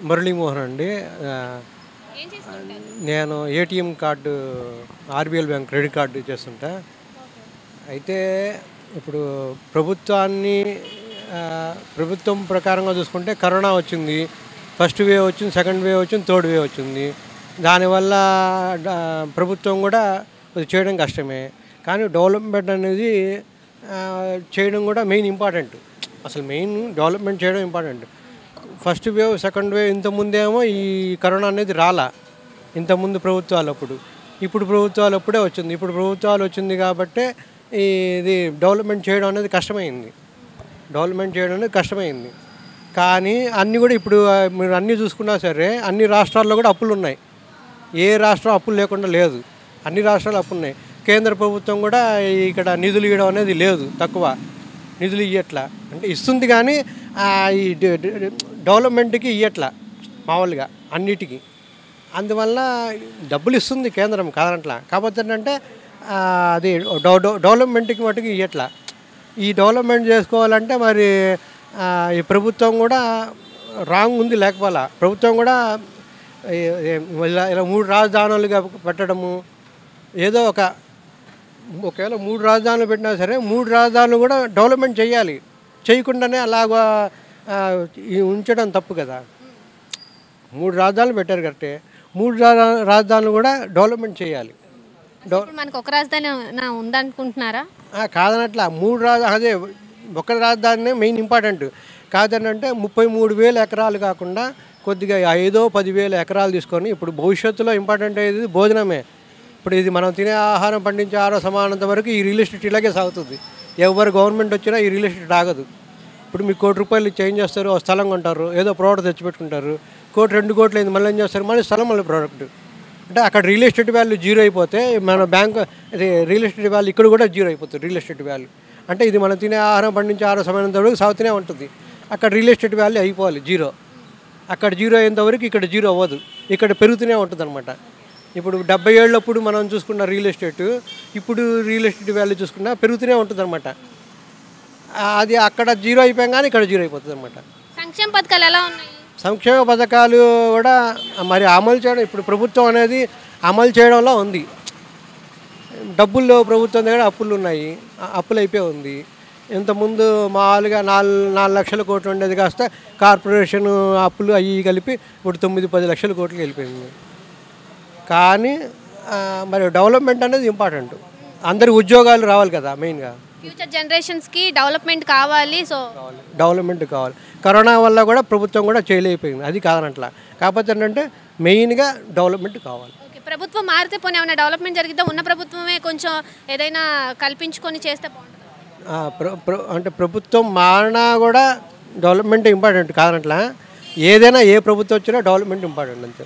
మురళీమోహన్ అండి. నేను ATM card RBL bank credit card చేస్తుంటా. అయితే ఇప్పుడు ప్రభుత్వం ప్రకారంగా చూసుకుంటే కరోనా వచ్చింది, ఫస్ట్ వేవ్ వచ్చింది, సెకండ్ వేవ్ వచ్చింది, థర్డ్ వేవ్ వచ్చింది. దానివల్ల ప్రభుత్వం కూడా చేయడం కష్టమే. కానీ డెవలప్మెంట్ అనేది చేయడం కూడా మెయిన్ ఇంపార్టెంట్. అసలు మెయిన్ డెవలప్మెంట్ చేయడం important. First wave second wave ఇంతకుముందేమో ఈ కరోనా అనేది రాలా ఇంతకుముందు ప్రభుత్వాలు. ఇప్పుడు ప్రభుత్వాలు అప్పుడే వచ్చింది. ఇప్పుడు ప్రభుత్వాలు వచ్చింది కాబట్టి ఇది డెవలప్మెంట్ చేయడం అనేది కష్టమైంది. కానీ అన్నీ కూడా ఇప్పుడు మీరు అన్నీ చూసుకున్నా సరే అన్ని రాష్ట్రాల్లో కూడా అప్పులు ఉన్నాయి. ఏ రాష్ట్రం అప్పులు లేకుండా లేదు, అన్ని రాష్ట్రాలు అప్పులు ఉన్నాయి. కేంద్ర ప్రభుత్వం కూడా ఇక్కడ నిధులు ఇవ్వడం అనేది లేదు, తక్కువ నిధులు ఇవ్వట్లా. అంటే ఇస్తుంది కానీ ఈ డెవలప్మెంట్కి ఇవ్వట్లా మామూలుగా అన్నిటికీ. అందువల్ల డబ్బులు ఇస్తుంది కేంద్రం కాదనట్లా. కాకపోతే ఏంటంటే అది డెవలప్మెంట్కి మటుకు ఇవ్వట్లా. ఈ డెవలప్మెంట్ చేసుకోవాలంటే మరి ఈ ప్రభుత్వం కూడా రాంగ్ ఉంది. లేకపోలా ప్రభుత్వం కూడా ఇలా 3 రాజధానులుగా పెట్టడము, ఏదో ఒకవేళ 3 రాజధానులు పెట్టినా సరే 3 రాజధానులు కూడా డెవలప్మెంట్ చేయాలి. చేయకుండానే అలాగా ఉంచడం తప్పు కదా. 3 రాజధానులు పెట్టారు కరెక్టే, 3 రాజధానులు కూడా డెవలప్మెంట్ చేయాలి. మనకు ఒక రాజధాని ఉందనుకుంటున్నారా? కాదనట్లా, 3 అదే ఒక రాజధానినే మెయిన్ ఇంపార్టెంట్. కాదనంటే 33,000 ఎకరాలు కాకుండా కొద్దిగా 5-10,000 ఎకరాలు తీసుకొని ఇప్పుడు భవిష్యత్తులో ఇంపార్టెంట్ అయ్యేది భోజనమే. ఇప్పుడు ఇది మనం తినే ఆహారం, పండించే ఆహారం సమానంత వరకు ఈ రియల్ ఎస్టేట్ ఇలాగే సాగుతుంది. ఎవరు గవర్నమెంట్ వచ్చినా ఈ రియల్ ఎస్టేట్ ఆగదు. ఇప్పుడు మీకు ₹1,00,00,000 చేంజ్ చేస్తారు, స్థలం కొంటారు, ఏదో ప్రోడక్ట్ తెచ్చిపెట్టుకుంటారు. 1-2 కోట్లు అయింది, మళ్ళీ ఏం చేస్తారు, మళ్ళీ స్థలం, మళ్ళీ ప్రోడక్ట్. అంటే అక్కడ రియల్ ఎస్టేట్ వాల్యూ జీరో అయిపోతే మన బ్యాంక్ ఇది రియల్ ఎస్టేట్ వాల్యూ ఇక్కడ కూడా జీరో అయిపోతుంది. రియల్ ఎస్టేట్ వాల్యూ అంటే ఇది మనం తినే ఆహారం, పండించే ఆహారం సమానంత వరకు సాగుతూనే ఉంటుంది. అక్కడ రియల్ ఎస్టేట్ వాల్యూ అయిపోవాలి జీరో. అక్కడ జీరో అయ్యేంత వరకు ఇక్కడ జీరో అవ్వదు, ఇక్కడ పెరుగుతూనే ఉంటుంది అనమాట. ఇప్పుడు 70 ఏళ్ళప్పుడు మనం చూసుకున్న రియల్ ఎస్టేట్ ఇప్పుడు రియల్ ఎస్టేట్ వాల్యూ చూసుకున్నా పెరుగుతూనే ఉంటుంది అనమాట. అది అక్కడ జీరో అయిపోయాగానే ఇక్కడ జీరో అయిపోతుంది అనమాట. సంక్షేమ పథకాలు ఎలా ఉన్నాయి? సంక్షేమ పథకాలు కూడా మరి అమలు చేయడం, ఇప్పుడు ప్రభుత్వం అనేది అమలు చేయడంలో ఉంది. డబ్బుల్లో ప్రభుత్వం దగ్గర అప్పులు ఉన్నాయి, అప్పులు అయిపోయి ఉంది. ఇంతకుముందు మామూలుగా 4 లక్షల కోట్లు ఉండేది కాస్త కార్పొరేషన్ అప్పులు అవి కలిపి ఇప్పుడు 9-10 లక్షల కోట్లకి వెళ్ళిపోయింది. కానీ మరి డెవలప్మెంట్ అనేది ఇంపార్టెంట్. అందరికి ఉద్యోగాలు రావాలి కదా మెయిన్గా. ఫ్యూచర్ జనరేషన్స్కి డెవలప్మెంట్ కావాలి. డెవలప్మెంట్ కావాలి. కరోనా వల్ల కూడా ప్రభుత్వం కూడా చేయలేకపోయింది, అది కాదనట్లా. కాకపోతే ఏంటంటే మెయిన్గా డెవలప్మెంట్ కావాలి. ప్రభుత్వం మారితే పోనీ ఏమైనా డెవలప్మెంట్ జరిగితే ఉన్న ప్రభుత్వమే కొంచెం ఏదైనా కల్పించుకొని చేస్తే బాగుంటుంది. అంటే ప్రభుత్వం మారినా కూడా డెవలప్మెంట్ ఇంపార్టెంట్ కాదనట్లా. ఏదైనా ఏ ప్రభుత్వం వచ్చినా డెవలప్మెంట్ ఇంపార్టెంట్ అంతే.